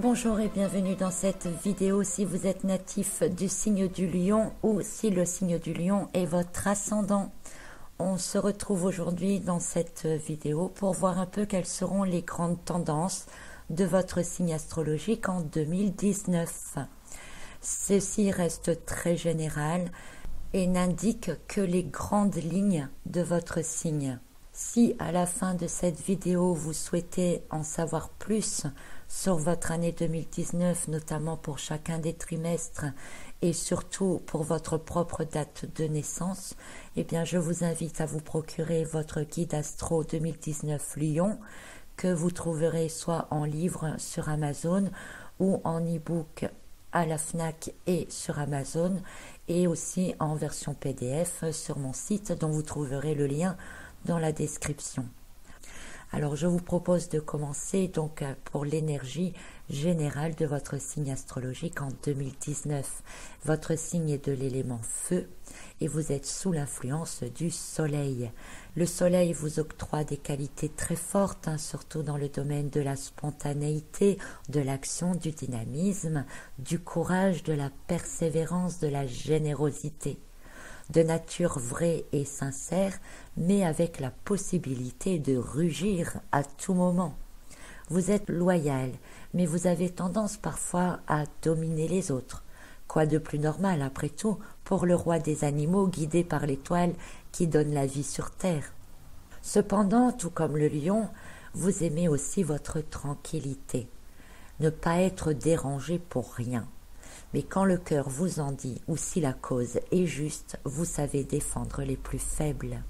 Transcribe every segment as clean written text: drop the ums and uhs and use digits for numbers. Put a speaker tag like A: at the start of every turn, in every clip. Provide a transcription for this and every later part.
A: Bonjour et bienvenue dans cette vidéo si vous êtes natif du signe du lion ou si le signe du lion est votre ascendant. On se retrouve aujourd'hui dans cette vidéo pour voir un peu quelles seront les grandes tendances de votre signe astrologique en 2019. Ceci reste très général et n'indique que les grandes lignes de votre signe. Si à la fin de cette vidéo vous souhaitez en savoir plus sur votre année 2019, notamment pour chacun des trimestres et surtout pour votre propre date de naissance, eh bien je vous invite à vous procurer votre guide Astro 2019 Lion que vous trouverez soit en livre sur Amazon ou en e-book à la FNAC et sur Amazon et aussi en version PDF sur mon site dont vous trouverez le lien dans la description. Alors je vous propose de commencer donc pour l'énergie générale de votre signe astrologique en 2019. Votre signe est de l'élément feu et vous êtes sous l'influence du soleil. Le soleil vous octroie des qualités très fortes, surtout dans le domaine de la spontanéité, de l'action, du dynamisme, du courage, de la persévérance, de la générosité. De nature vraie et sincère, mais avec la possibilité de rugir à tout moment. Vous êtes loyal, mais vous avez tendance parfois à dominer les autres. Quoi de plus normal, après tout, pour le roi des animaux guidé par l'étoile qui donne la vie sur terre. Cependant, tout comme le lion, vous aimez aussi votre tranquillité. Ne pas être dérangé pour rien. Mais quand le cœur vous en dit ou si la cause est juste, vous savez défendre les plus faibles.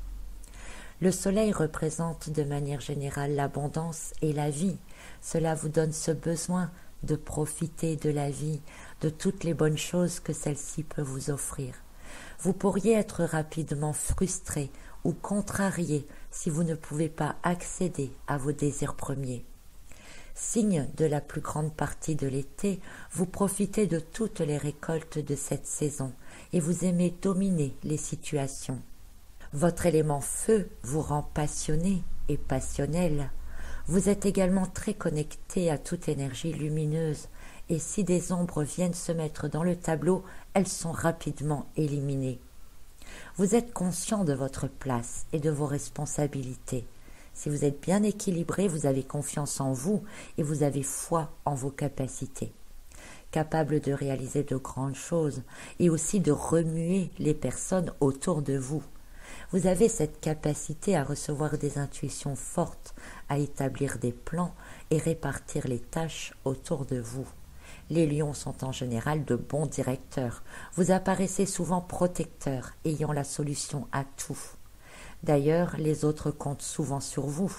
A: Le soleil représente de manière générale l'abondance et la vie. Cela vous donne ce besoin de profiter de la vie, de toutes les bonnes choses que celle-ci peut vous offrir. Vous pourriez être rapidement frustré ou contrarié si vous ne pouvez pas accéder à vos désirs premiers. Signe de la plus grande partie de l'été, vous profitez de toutes les récoltes de cette saison et vous aimez dominer les situations. Votre élément feu vous rend passionné et passionnel. Vous êtes également très connecté à toute énergie lumineuse et si des ombres viennent se mettre dans le tableau, elles sont rapidement éliminées. Vous êtes conscient de votre place et de vos responsabilités. Si vous êtes bien équilibré, vous avez confiance en vous et vous avez foi en vos capacités. Capable de réaliser de grandes choses et aussi de remuer les personnes autour de vous. Vous avez cette capacité à recevoir des intuitions fortes, à établir des plans et répartir les tâches autour de vous. Les lions sont en général de bons directeurs. Vous apparaissez souvent protecteurs, ayant la solution à tout. D'ailleurs, les autres comptent souvent sur vous.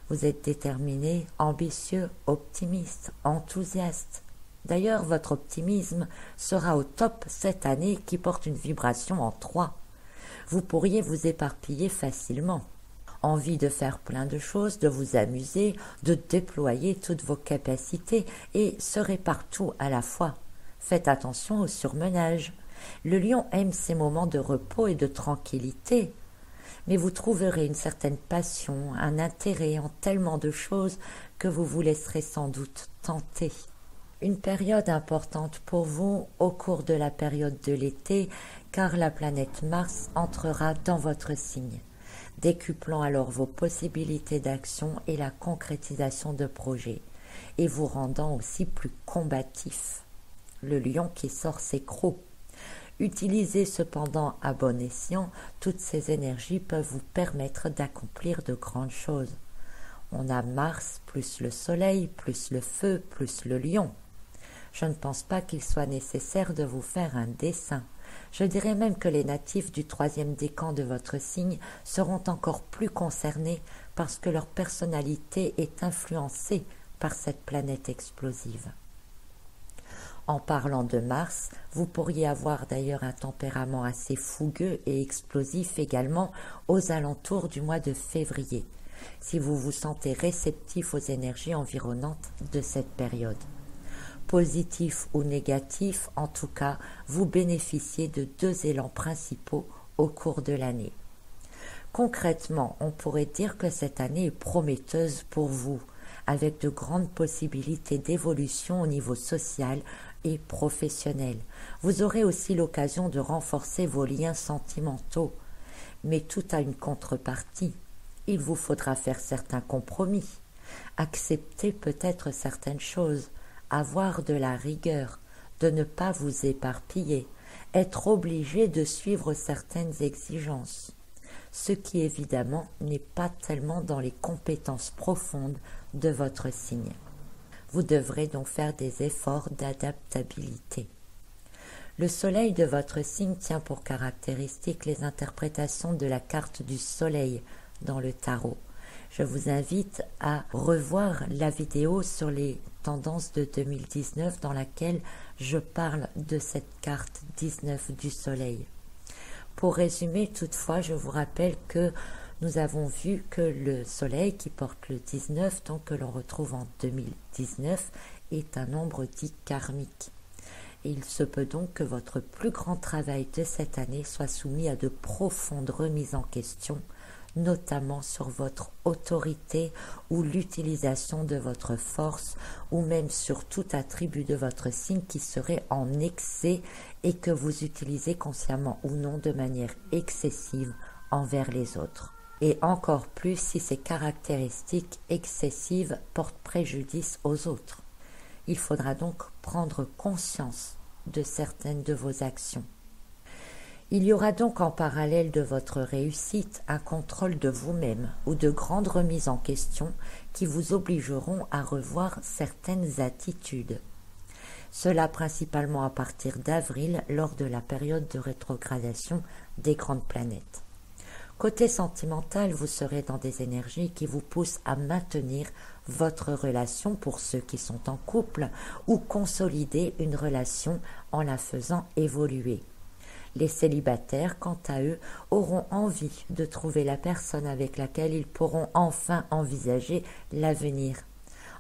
A: Vous êtes déterminé, ambitieux, optimiste, enthousiaste. D'ailleurs, votre optimisme sera au top cette année qui porte une vibration en 3. Vous pourriez vous éparpiller facilement. Envie de faire plein de choses, de vous amuser, de déployer toutes vos capacités et serez partout à la fois. Faites attention au surmenage. Le lion aime ces moments de repos et de tranquillité. Mais vous trouverez une certaine passion, un intérêt en tellement de choses que vous vous laisserez sans doute tenter. Une période importante pour vous au cours de la période de l'été, car la planète Mars entrera dans votre signe, décuplant alors vos possibilités d'action et la concrétisation de projets, et vous rendant aussi plus combatif. Le lion qui sort ses crocs. Utilisez cependant à bon escient, toutes ces énergies peuvent vous permettre d'accomplir de grandes choses. On a Mars plus le Soleil, plus le Feu, plus le Lion. Je ne pense pas qu'il soit nécessaire de vous faire un dessin. Je dirais même que les natifs du 3e décan de votre signe seront encore plus concernés parce que leur personnalité est influencée par cette planète explosive. En parlant de Mars, vous pourriez avoir d'ailleurs un tempérament assez fougueux et explosif également aux alentours du mois de février, si vous vous sentez réceptif aux énergies environnantes de cette période. Positif ou négatif, en tout cas, vous bénéficiez de 2 élans principaux au cours de l'année. Concrètement, on pourrait dire que cette année est prometteuse pour vous, avec de grandes possibilités d'évolution au niveau social et professionnel. Vous aurez aussi l'occasion de renforcer vos liens sentimentaux, mais tout a une contrepartie. Il vous faudra faire certains compromis, accepter peut-être certaines choses, avoir de la rigueur, de ne pas vous éparpiller, être obligé de suivre certaines exigences, ce qui évidemment n'est pas tellement dans les compétences profondes de votre signe. Vous devrez donc faire des efforts d'adaptabilité. Le soleil de votre signe tient pour caractéristique les interprétations de la carte du soleil dans le tarot. Je vous invite à revoir la vidéo sur les tendances de 2019 dans laquelle je parle de cette carte 19 du soleil. Pour résumer, toutefois, je vous rappelle que nous avons vu que le soleil qui porte le 19, donc que l'on retrouve en 2019, est un nombre dit karmique. Et il se peut donc que votre plus grand travail de cette année soit soumis à de profondes remises en question, notamment sur votre autorité ou l'utilisation de votre force, ou même sur tout attribut de votre signe qui serait en excès et que vous utilisez consciemment ou non de manière excessive envers les autres. Et encore plus si ces caractéristiques excessives portent préjudice aux autres. Il faudra donc prendre conscience de certaines de vos actions. Il y aura donc en parallèle de votre réussite un contrôle de vous-même ou de grandes remises en question qui vous obligeront à revoir certaines attitudes. Cela principalement à partir d'avril lors de la période de rétrogradation des grandes planètes. Côté sentimental, vous serez dans des énergies qui vous poussent à maintenir votre relation pour ceux qui sont en couple ou consolider une relation en la faisant évoluer. Les célibataires, quant à eux, auront envie de trouver la personne avec laquelle ils pourront enfin envisager l'avenir.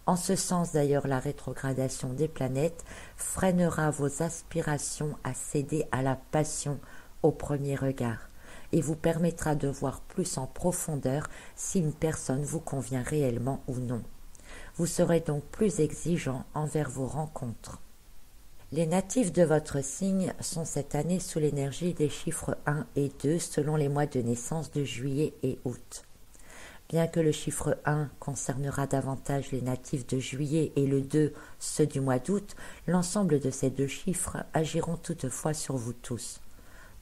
A: En ce sens d'ailleurs, la rétrogradation des planètes freinera vos aspirations à céder à la passion au premier regard et vous permettra de voir plus en profondeur si une personne vous convient réellement ou non. Vous serez donc plus exigeant envers vos rencontres. Les natifs de votre signe sont cette année sous l'énergie des chiffres 1 et 2 selon les mois de naissance de juillet et août. Bien que le chiffre 1 concernera davantage les natifs de juillet et le 2 ceux du mois d'août, l'ensemble de ces deux chiffres agiront toutefois sur vous tous.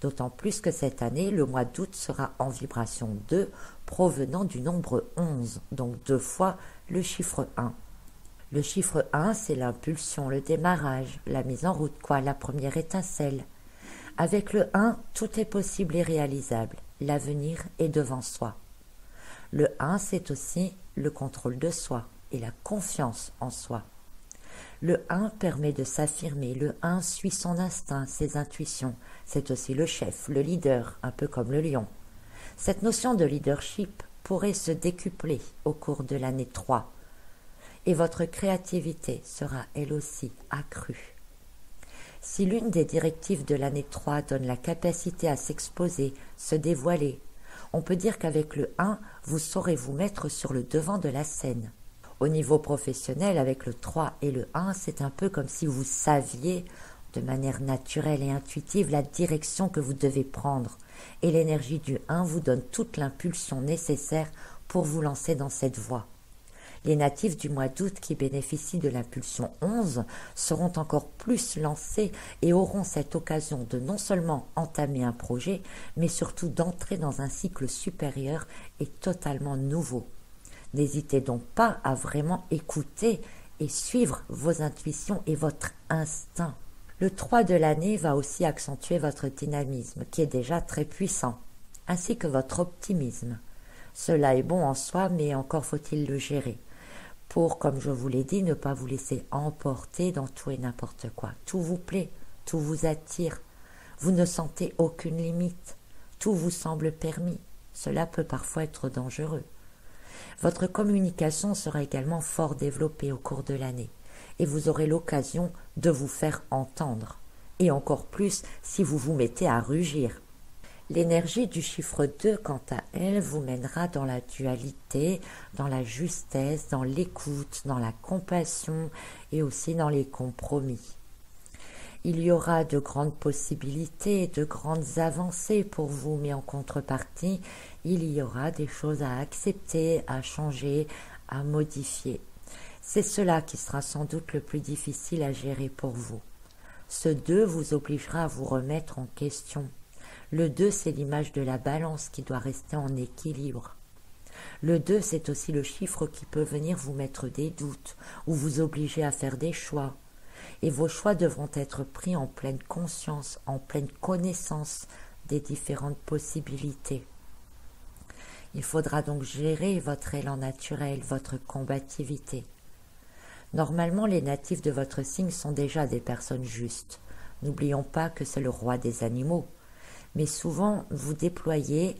A: D'autant plus que cette année, le mois d'août sera en vibration 2 provenant du nombre 11, donc 2 fois le chiffre 1. Le chiffre 1, c'est l'impulsion, le démarrage, la mise en route, la première étincelle. Avec le 1, tout est possible et réalisable, l'avenir est devant soi. Le 1, c'est aussi le contrôle de soi et la confiance en soi. Le 1 permet de s'affirmer, le 1 suit son instinct, ses intuitions. C'est aussi le chef, le leader, un peu comme le lion. Cette notion de leadership pourrait se décupler au cours de l'année 3 et votre créativité sera elle aussi accrue. Si l'une des directives de l'année 3 donne la capacité à s'exposer, se dévoiler, on peut dire qu'avec le 1, vous saurez vous mettre sur le devant de la scène. Au niveau professionnel, avec le 3 et le 1, c'est un peu comme si vous saviez de manière naturelle et intuitive la direction que vous devez prendre. Et l'énergie du 1 vous donne toute l'impulsion nécessaire pour vous lancer dans cette voie. Les natifs du mois d'août qui bénéficient de l'impulsion 11 seront encore plus lancés et auront cette occasion de non seulement entamer un projet, mais surtout d'entrer dans un cycle supérieur et totalement nouveau. N'hésitez donc pas à vraiment écouter et suivre vos intuitions et votre instinct. Le 3 de l'année va aussi accentuer votre dynamisme, qui est déjà très puissant, ainsi que votre optimisme. Cela est bon en soi, mais encore faut-il le gérer. Pour, comme je vous l'ai dit, ne pas vous laisser emporter dans tout et n'importe quoi. Tout vous plaît, tout vous attire. Vous ne sentez aucune limite. Tout vous semble permis. Cela peut parfois être dangereux. Votre communication sera également fort développée au cours de l'année et vous aurez l'occasion de vous faire entendre, et encore plus si vous vous mettez à rugir. L'énergie du chiffre 2, quant à elle, vous mènera dans la dualité, dans la justesse, dans l'écoute, dans la compassion et aussi dans les compromis. Il y aura de grandes possibilités, de grandes avancées pour vous, mais en contrepartie, il y aura des choses à accepter, à changer, à modifier. C'est cela qui sera sans doute le plus difficile à gérer pour vous. Ce 2 vous obligera à vous remettre en question. Le 2, c'est l'image de la balance qui doit rester en équilibre. Le 2, c'est aussi le chiffre qui peut venir vous mettre des doutes ou vous obliger à faire des choix. Et vos choix devront être pris en pleine conscience, en pleine connaissance des différentes possibilités. Il faudra donc gérer votre élan naturel, votre combativité. Normalement, les natifs de votre signe sont déjà des personnes justes. N'oublions pas que c'est le roi des animaux. Mais souvent, vous déployez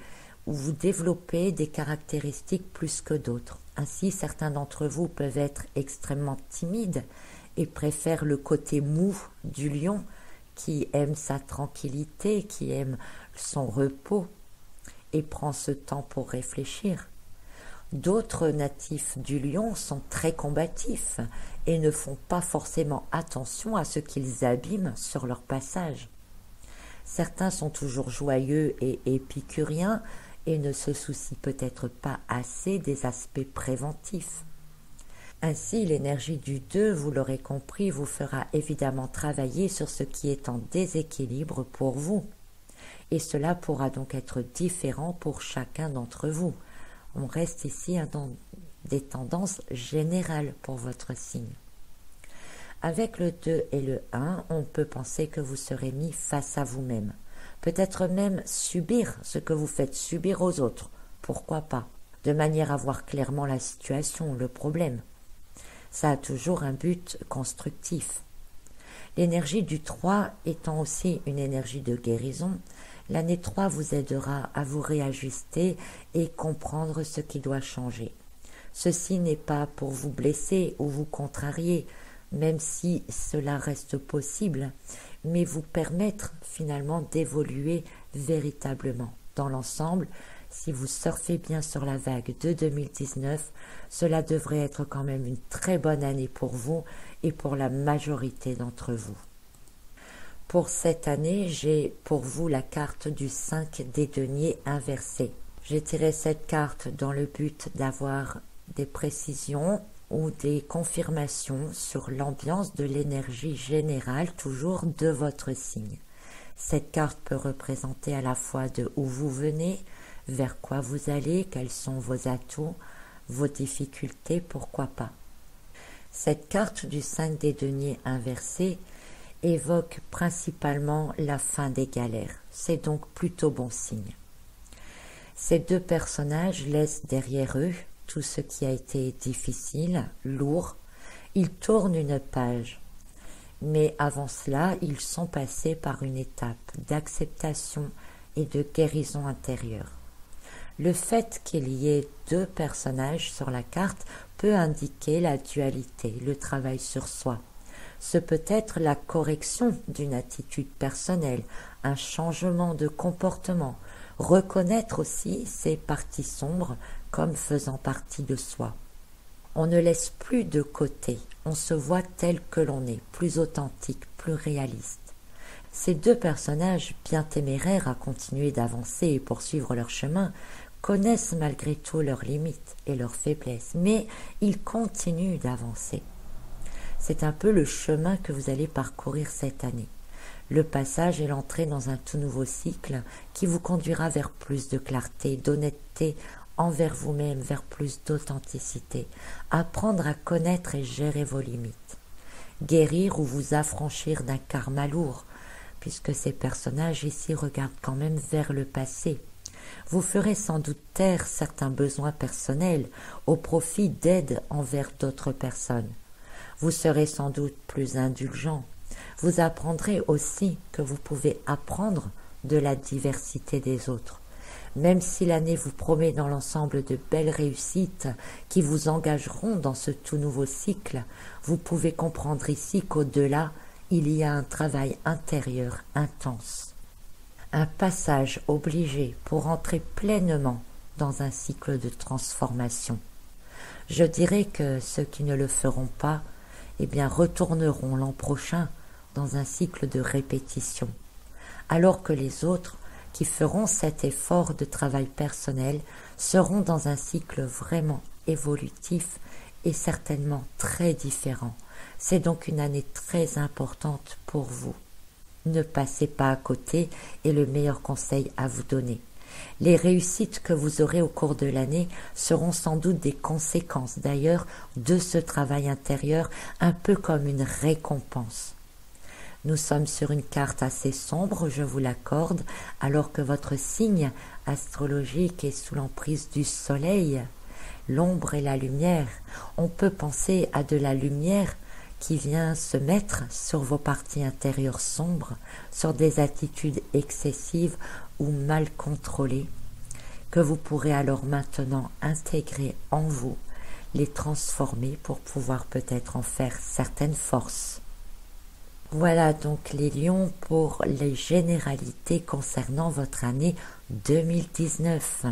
A: ou vous développez des caractéristiques plus que d'autres. Ainsi, certains d'entre vous peuvent être extrêmement timides et préfèrent le côté mou du lion qui aime sa tranquillité, qui aime son repos et prend ce temps pour réfléchir. D'autres natifs du lion sont très combatifs et ne font pas forcément attention à ce qu'ils abîment sur leur passage. Certains sont toujours joyeux et épicuriens et ne se soucient peut-être pas assez des aspects préventifs. Ainsi, l'énergie du 2, vous l'aurez compris, vous fera évidemment travailler sur ce qui est en déséquilibre pour vous. Et cela pourra donc être différent pour chacun d'entre vous. On reste ici dans des tendances générales pour votre signe. Avec le 2 et le 1, on peut penser que vous serez mis face à vous-même. Peut-être même subir ce que vous faites subir aux autres. Pourquoi pas? De manière à voir clairement la situation, le problème. Ça a toujours un but constructif. L'énergie du 3 étant aussi une énergie de guérison, l'année 3 vous aidera à vous réajuster et comprendre ce qui doit changer. Ceci n'est pas pour vous blesser ou vous contrarier, même si cela reste possible, mais vous permettre finalement d'évoluer véritablement. Dans l'ensemble, si vous surfez bien sur la vague de 2019, cela devrait être quand même une très bonne année pour vous et pour la majorité d'entre vous. Pour cette année, j'ai pour vous la carte du 5 des deniers inversé. J'ai tiré cette carte dans le but d'avoir des précisions ou des confirmations sur l'ambiance de l'énergie générale toujours de votre signe. Cette carte peut représenter à la fois de où vous venez, vers quoi vous allez, quels sont vos atouts, vos difficultés, pourquoi pas. Cette carte du 5 des deniers inversé évoque principalement la fin des galères. C'est donc plutôt bon signe. Ces deux personnages laissent derrière eux tout ce qui a été difficile, lourd. Ils tournent une page. Mais avant cela, ils sont passés par une étape d'acceptation et de guérison intérieure. Le fait qu'il y ait deux personnages sur la carte peut indiquer la dualité, le travail sur soi. Ce peut être la correction d'une attitude personnelle, un changement de comportement, reconnaître aussi ses parties sombres comme faisant partie de soi. On ne laisse plus de côté, on se voit tel que l'on est, plus authentique, plus réaliste. Ces deux personnages, bien téméraires à continuer d'avancer et poursuivre leur chemin, connaissent malgré tout leurs limites et leurs faiblesses, mais ils continuent d'avancer. C'est un peu le chemin que vous allez parcourir cette année. Le passage est l'entrée dans un tout nouveau cycle qui vous conduira vers plus de clarté, d'honnêteté envers vous-même, vers plus d'authenticité. Apprendre à connaître et gérer vos limites. Guérir ou vous affranchir d'un karma lourd, puisque ces personnages ici regardent quand même vers le passé. Vous ferez sans doute taire certains besoins personnels au profit d'aide envers d'autres personnes. Vous serez sans doute plus indulgent. Vous apprendrez aussi que vous pouvez apprendre de la diversité des autres. Même si l'année vous promet dans l'ensemble de belles réussites qui vous engageront dans ce tout nouveau cycle, vous pouvez comprendre ici qu'au-delà, il y a un travail intérieur intense. un passage obligé pour entrer pleinement dans un cycle de transformation. Je dirais que ceux qui ne le feront pas, eh bien, retourneront l'an prochain dans un cycle de répétition, alors que les autres qui feront cet effort de travail personnel seront dans un cycle vraiment évolutif et certainement très différent. C'est donc une année très importante pour vous. Ne passez pas à côté est le meilleur conseil à vous donner. Les réussites que vous aurez au cours de l'année seront sans doute des conséquences d'ailleurs de ce travail intérieur, un peu comme une récompense. Nous sommes sur une carte assez sombre, je vous l'accorde, alors que votre signe astrologique est sous l'emprise du soleil. L'ombre et la lumière, on peut penser à de la lumière qui vient se mettre sur vos parties intérieures sombres, sur des attitudes excessives ou mal contrôlées, que vous pourrez alors maintenant intégrer en vous, les transformer pour pouvoir peut-être en faire certaines forces. Voilà donc les lions pour les généralités concernant votre année 2019.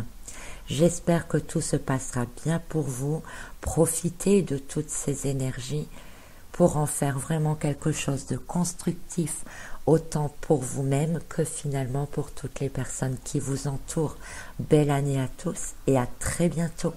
A: J'espère que tout se passera bien pour vous. Profitez de toutes ces énergies pour en faire vraiment quelque chose de constructif, autant pour vous-même que finalement pour toutes les personnes qui vous entourent. Belle année à tous et à très bientôt.